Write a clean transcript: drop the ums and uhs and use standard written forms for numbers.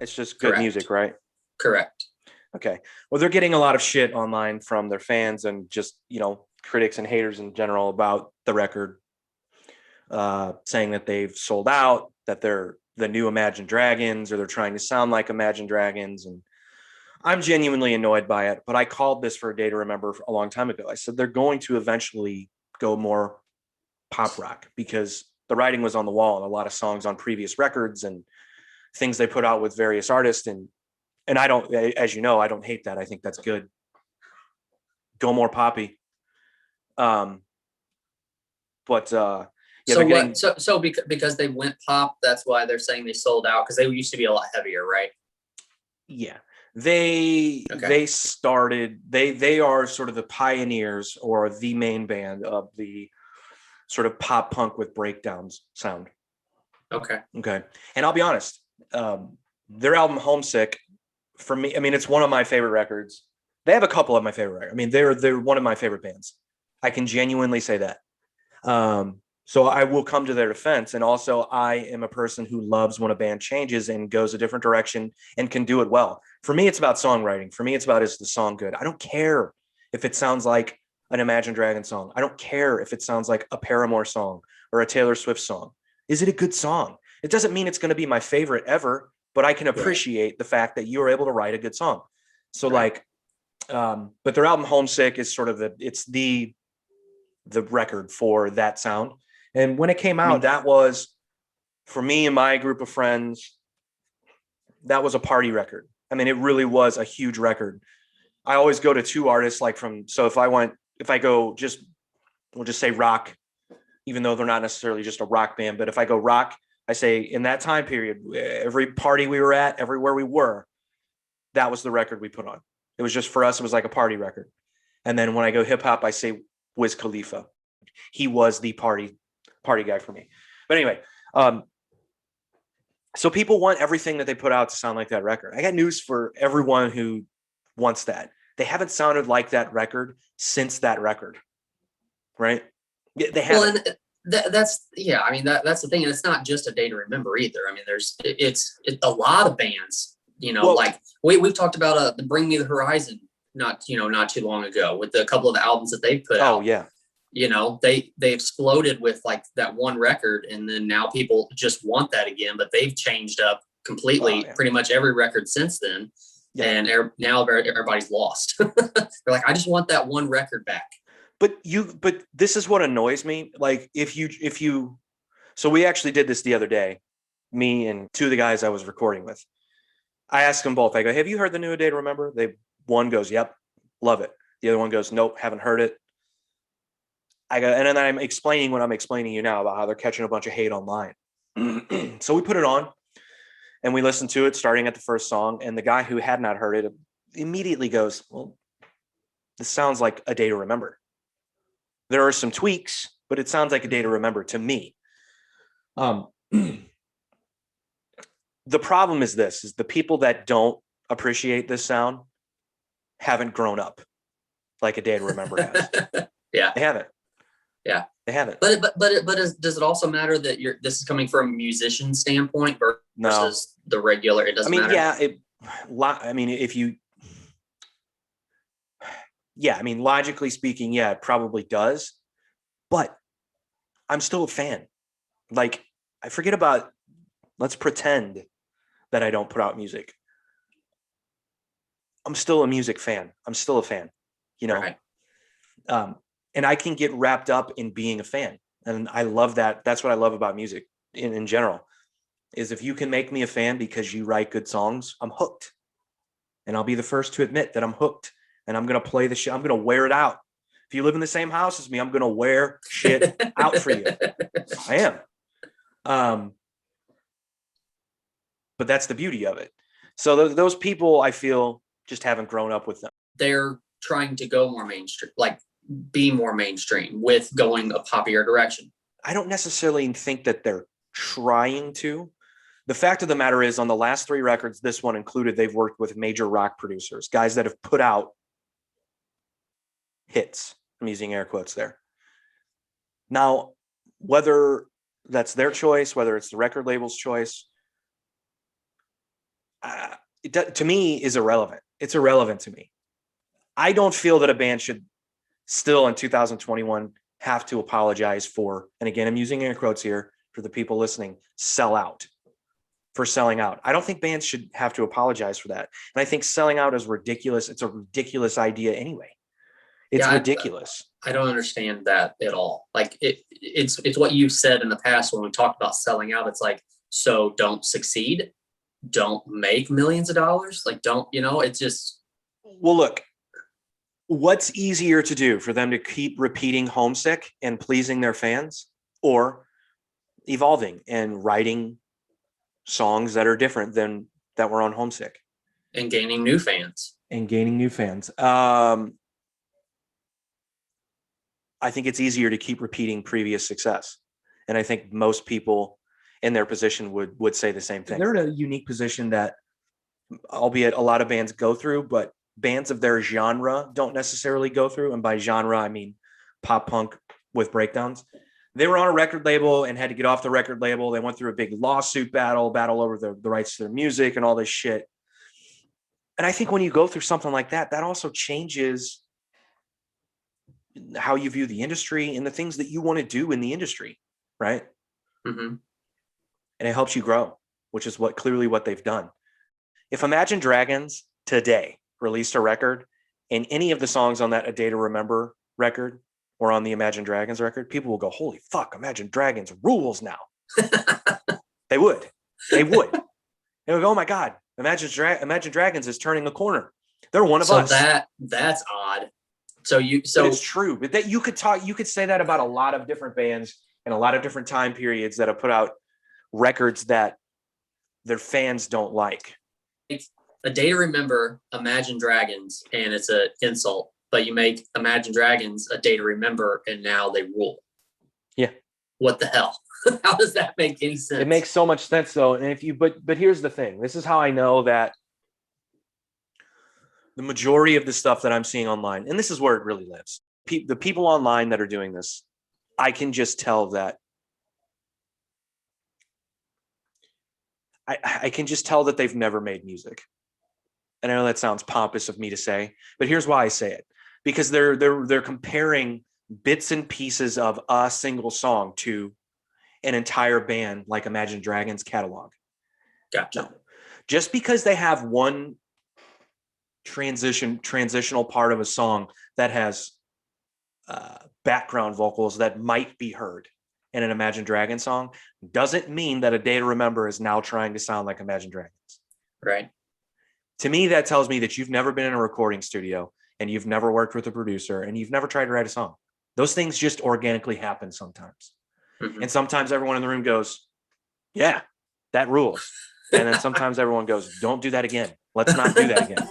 It's just good Correct. music, right? Correct. Okay. Well, they're getting a lot of shit online from their fans and just, critics and haters in general about the record, saying that they've sold out, that they're the new Imagine Dragons, or they're trying to sound like Imagine Dragons. And I'm genuinely annoyed by it, but I called this for a day to remember a long time ago. I said they're going to eventually go more pop rock because the writing was on the wall and a lot of songs on previous records and things they put out with various artists. And I don't, as you know, I don't hate that. I think that's good. Go more poppy. Um, but yeah, So they're what? getting, So because they went pop, that's why they're saying they sold out because they used to be a lot heavier, right? yeah, they Okay. they started, they are sort of the pioneers or the main band of the sort of pop punk with breakdowns sound. Okay. Okay. And I'll be honest, their album Homesick, for me, I mean, it's one of my favorite records. They have a couple of my favorite records. I mean, they're one of my favorite bands. I can genuinely say that. So I will come to their defense. And also, I am a person who loves when a band changes and goes a different direction and can do it well. For me, it's about songwriting. For me, it's about, is the song good? I don't care if it sounds like an Imagine Dragon song. I don't care if it sounds like a Paramore song or a Taylor Swift song. Is it a good song? It doesn't mean it's going to be my favorite ever, but I can Right. appreciate the fact that you were able to write a good song. So Right. like, but their album Homesick is sort of the record for that sound. And when it came I out, mean, that was, for me and my group of friends, that was a party record. I mean, it really was a huge record. I always go to two artists, like so if I go just, we'll just say rock, even though they're not necessarily just a rock band, but if I go rock, I say in that time period, every party we were at, everywhere we were, that was the record we put on. It was just, for us, it was like a party record. And then when I go hip hop, I say Wiz Khalifa. He was the party guy for me. But anyway, so people want everything that they put out to sound like that record. I got news for everyone who wants that. They haven't sounded like that record since that record, right? They well, haven't. and that's yeah. I mean that's the thing, and it's not just a day to remember either. I mean, it's a lot of bands. Well, Like we've talked about the Bring Me the Horizon not too long ago with a couple of the albums that they put oh out. yeah, They exploded with like that one record, and then now people just want that again. But they've changed up oh completely, yeah, pretty much every record since then. yeah. And now everybody's lost. They're like, I just want that one record back. But this is what annoys me. Like if you, so we actually did this the other day, me and two of the guys I was recording with. I asked them both. I go, "Have you heard the new A Day to Remember?" One goes, "Yep, love it." The other one goes, "Nope, haven't heard it." I go, and then I'm explaining what I'm explaining to you now about how they're catching a bunch of hate online. So we put it on and we listened to it starting at the first song. And the guy who had not heard it immediately goes, "Well, this sounds like A Day to Remember. There are some tweaks, but it sounds like A Day to Remember to me." Um, the problem is this: is the people that don't appreciate this sound haven't grown up like A Day to Remember has. Yeah, They haven't. yeah. They haven't. Does it also matter that this is coming from a musician standpoint No, versus the regular? It I doesn't mean, matter. yeah, I mean, if you, yeah, I mean, logically speaking, yeah, it probably does. But I'm still a fan. Like, I forget about, let's pretend that I don't put out music. I'm still a music fan. I'm still a fan, you know? Right. Um, and I can get wrapped up in being a fan. And I love that. That's what I love about music in general, is if you can make me a fan because you write good songs, I'm hooked. And I'll be the first to admit that I'm hooked. And I'm going to play the shit. I'm going to wear it out. If you live in the same house as me, I'm going to wear shit out for you. I am. Um, but that's the beauty of it. So those people, I feel, just haven't grown up with them. They're trying to go more mainstream, like be more mainstream with going a poppier direction. I don't necessarily think that they're trying to. The fact of the matter is, on the last three records, this one included, they've worked with major rock producers, guys that have put out hits. I'm using air quotes there. Now, whether that's their choice, whether it's the record label's choice, to me is irrelevant. It's irrelevant to me. I don't feel that a band should still in 2021 have to apologize for, and again, I'm using air quotes here for the people listening, sell out, for selling out. I don't think bands should have to apologize for that. And I think selling out is ridiculous. It's a ridiculous idea anyway. It's ridiculous. I don't understand that at all. Like it's what you've said in the past when we talked about selling out. It's like, so don't succeed, don't make millions of dollars. Like, don't, it's just. Well, look, what's easier to do for them to keep repeating Homesick and pleasing their fans, or evolving and writing songs that are different than that were on Homesick and gaining new fans? I think it's easier to keep repeating previous success. And I think most people in their position would say the same thing. They're in a unique position that, albeit a lot of bands go through, but bands of their genre don't necessarily go through. And by genre, I mean pop punk with breakdowns. They were on a record label and had to get off the record label. They went through a big lawsuit battle over the rights to their music and all this shit. And I think when you go through something like that, that also changes how you view the industry and the things that you want to do in the industry, right? Mm-hmm. And it helps you grow, which is clearly what they've done. If Imagine Dragons today released a record and any of the songs on that A Day to Remember record or on the Imagine Dragons record, people will go, holy fuck, Imagine Dragons rules now. They would. They would go, oh my God, Imagine Dragons is turning a corner. They're one of us. That's odd. But it's true. But that you could say that about a lot of different bands and a lot of different time periods that have put out records that their fans don't like. It's A Day to Remember, Imagine Dragons, and it's an insult. But you make Imagine Dragons A Day to Remember, and now they rule. Yeah. What the hell? How does that make any sense? It makes so much sense, though. And but here's the thing. This is how I know that the majority of the stuff that I'm seeing online, and this is where it really lives. The people online that are doing this, I can just tell that I can just tell that they've never made music. And I know that sounds pompous of me to say, but here's why I say it. Because they're comparing bits and pieces of a single song to an entire band like Imagine Dragons catalog. Gotcha. No. Just because they have one transitional part of a song that has background vocals that might be heard in an Imagine Dragons song doesn't mean that A Day to Remember is now trying to sound like Imagine Dragons. Right. To me, that tells me that you've never been in a recording studio and you've never worked with a producer and you've never tried to write a song. Those things just organically happen sometimes. Mm-hmm. And sometimes everyone in the room goes, yeah, that rules. And then sometimes everyone goes, don't do that again. Let's not do that again.